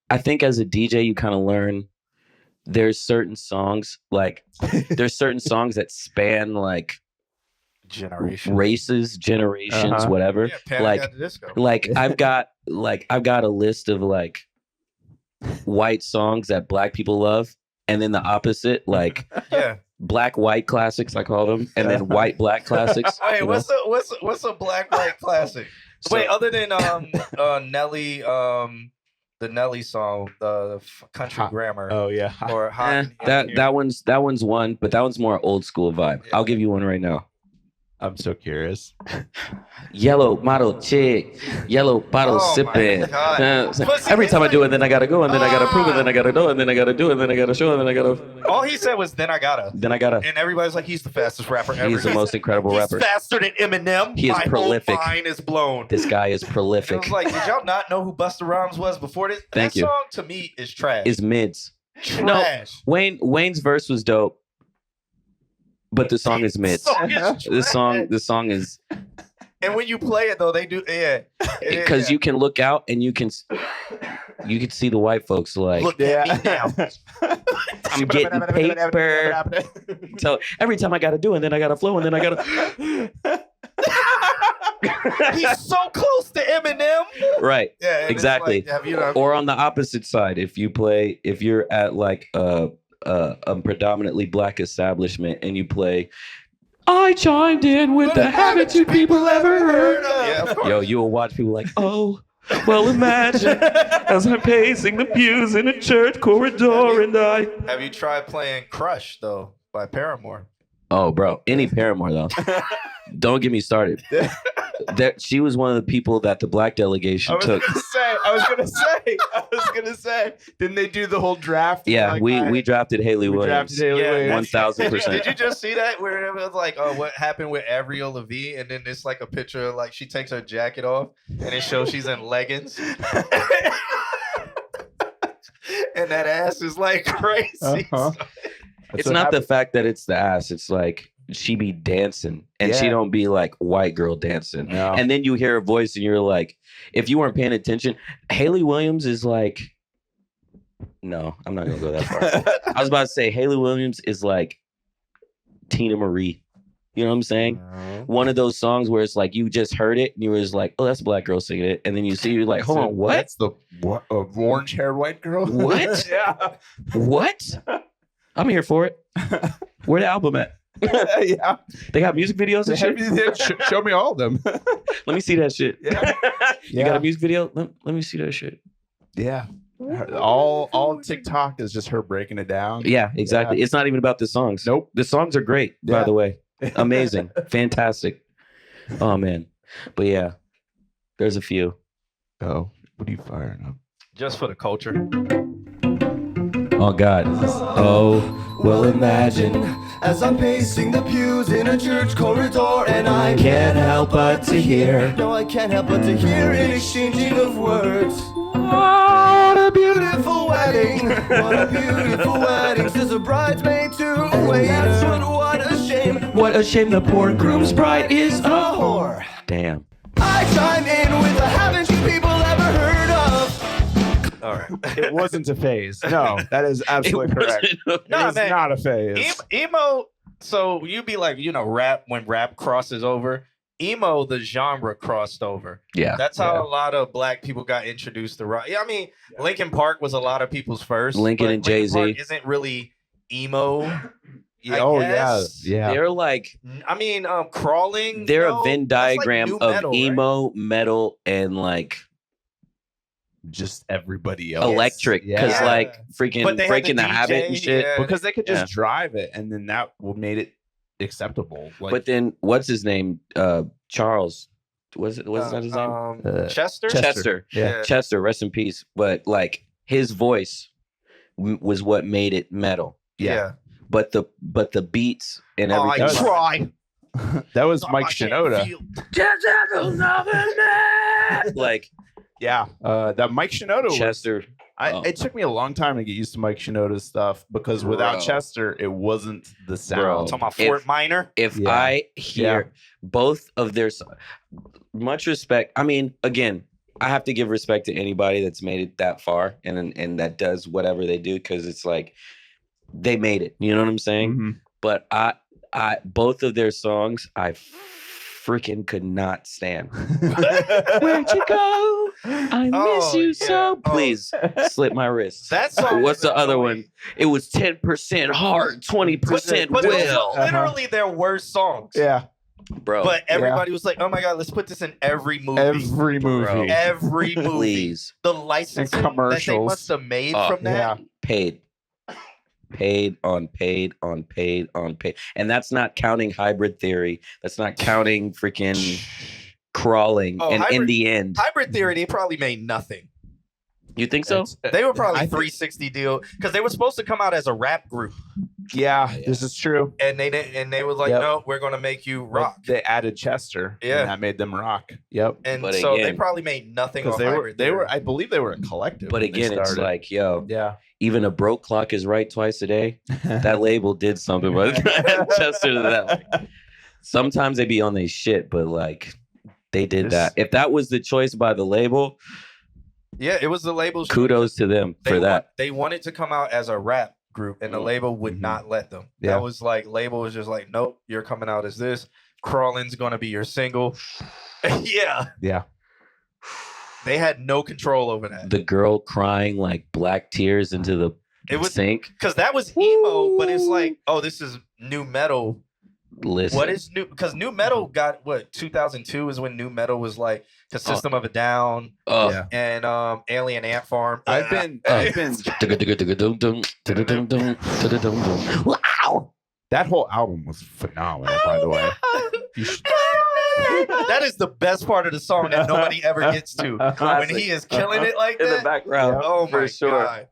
I think as a DJ, you kind of learn there's certain songs that span like races, generations, whatever. Yeah, Panic at the Disco. I've got a list of like white songs that black people love, and then the opposite, like black white classics, I call them, and then white black classics. Wait, what's a black white classic? Wait, other than Nelly, the Nelly song, the Country Grammar. Oh yeah, or that one's one, but that one's more old school vibe. Yeah. I'll give you one right now. I'm so curious. Yellow model chick, yellow bottle sipping. Every time I do it, then I gotta go, and then I gotta prove it, then I gotta do it, and then I gotta do it, and then I gotta show it, and then I gotta. All he said was, "Then I gotta." And everybody's like, "He's the fastest rapper ever." He's the most incredible rapper. He's faster than Eminem. He is prolific. My whole mind is blown. This guy is prolific. I was like, did y'all not know who Busta Rhymes was before this? Thank you. That song to me is trash. Is mids. Trash. No, Wayne's verse was dope. But the song is mids. The song is. And when you play it though, they do because you can look out and you can see the white folks like look at me now. I'm getting paper. So every time I gotta do it, then I gotta flow, and then I gotta. He's so close to Eminem. Right. Yeah. Exactly. Like, or on the opposite side, if you're at like a predominantly black establishment and you play I chimed in with the haven't you people ever heard of? Yo, you will watch people like, oh, well imagine as I'm pacing the pews in a church corridor and I... Have you tried playing Crush though by Paramore? Oh bro, any Paramore though. Don't get me started. She was one of the people that the black delegation took. I was gonna say, didn't they do the whole draft? Yeah, like, we drafted Haley Williams. 1000%. Did you just see that where it was like, oh, what happened with Avril Lavigne, and then it's like a picture of like she takes her jacket off and it shows she's in leggings, and that ass is like crazy. It's not the fact that it's the ass. It's like she be dancing and she don't be like white girl dancing. No. And then you hear her voice and you're like, if you weren't paying attention, Haley Williams is like, no, I'm not going to go that far. I was about to say Haley Williams is like Tina Marie. You know what I'm saying? One of those songs where it's like you just heard it and you were just like, oh, that's a black girl singing it. And then you see, you're like, hold on, what? That's the orange-haired white girl? What? Yeah. What? I'm here for it. Where the album at? Yeah. They got music videos and shit? Show me all of them. Let me see that shit. Yeah. You got a music video? Let me see that shit. Yeah. All TikTok is just her breaking it down. Yeah, exactly. Yeah. It's not even about the songs. Nope. The songs are great, by the way. Amazing. Fantastic. Oh, man. But yeah, there's a few. Oh, what are you firing up? Just for the culture. Oh, God. Oh, well, imagine as I'm pacing the pews in a church corridor, and I can't help but to hear. No, I can't help but to hear an exchanging of words. What a beautiful wedding. What a beautiful wedding. Says a bridesmaid to a waiter. That's what a shame. What a shame the poor groom's bride is a whore. Damn. I chime in with a haven't you people ever heard of? All right. It wasn't a phase. No, that is absolutely correct. It's not a phase. Emo, so you'd be like, rap, when rap crosses over, emo, the genre crossed over. Yeah. That's how a lot of black people got introduced to rock. Yeah, I mean, Linkin Park was a lot of people's first. Linkin and Jay-Z. Park isn't really emo. Yeah. They're like, I mean, Crawling. They're a Venn diagram like of metal, emo, metal, and like just everybody else. Electric, because like freaking Breaking the Habit and shit. Because they could just drive it, and then that made it acceptable. Like, but then what's his name? Charles. Was that his name? Chester. Chester. Yeah. Chester. Rest in peace. But like his voice was what made it metal. Yeah. But the beats and everything. That was Mike Shinoda. Like. Yeah, that Mike Shinoda Chester. It took me a long time to get used to Mike Shinoda's stuff because without Chester, it wasn't the sound. Talking about Fort Minor. If I hear both of their, much respect. I mean, again, I have to give respect to anybody that's made it that far and that does whatever they do, because it's like they made it. You know what I'm saying? Mm-hmm. But I both of their songs I freaking could not stand. Where'd you go? I miss you so. Please slit my wrist. That song. What's was the other annoying. one? It was 10% heart, 20% But it was will. literally their worst songs. Yeah. Bro, But everybody was like, "Oh my god, let's put this in every movie." Every movie. Bro. Every movie. please. The licensing that they commercials. must have made Oh, from that. Yeah. Paid on paid on paid on paid. And that's not counting Hybrid Theory. That's not counting freaking Crawling. Oh, And in Hybrid- the end, Hybrid Theory, they probably made nothing. you think so? They were probably I think- 360 deal because they were supposed to come out as a rap group, Yeah, this is true. and they didn't. And they was like, Yep. "No, we're gonna make you But rock." they added Chester. Yeah. And that made them rock. Yep. And But so they again- probably made nothing Because on they were, Hybrid they were, Theory. I believe they were a collective. But when they again, it's started. like, yo, yeah. even a broke clock is right twice a day. That label did something, but Chester to that. Like, sometimes they be on their shit, but like they did that. If that was the choice by the label, Yeah, it was the label's kudos to them for that. They wanted to come out as a rap group, and the label would Mhm. not let them. Yeah. That was like label was just like, "Nope, you're coming out as this. Crawling's gonna be your single." Yeah, Yeah. they had no control over that. The girl crying like black tears into the It was sink. because that was emo, but it's like, oh, this is new metal. Listen, What is new? Because new metal got what 2002 is when new metal was like the System of a Down oh, and Alien Ant Farm. I've been wow. that whole album was phenomenal, by the way. You should- That is the best part of the song that nobody ever gets to. When he is killing it like In the that. background. Oh for my sure. god!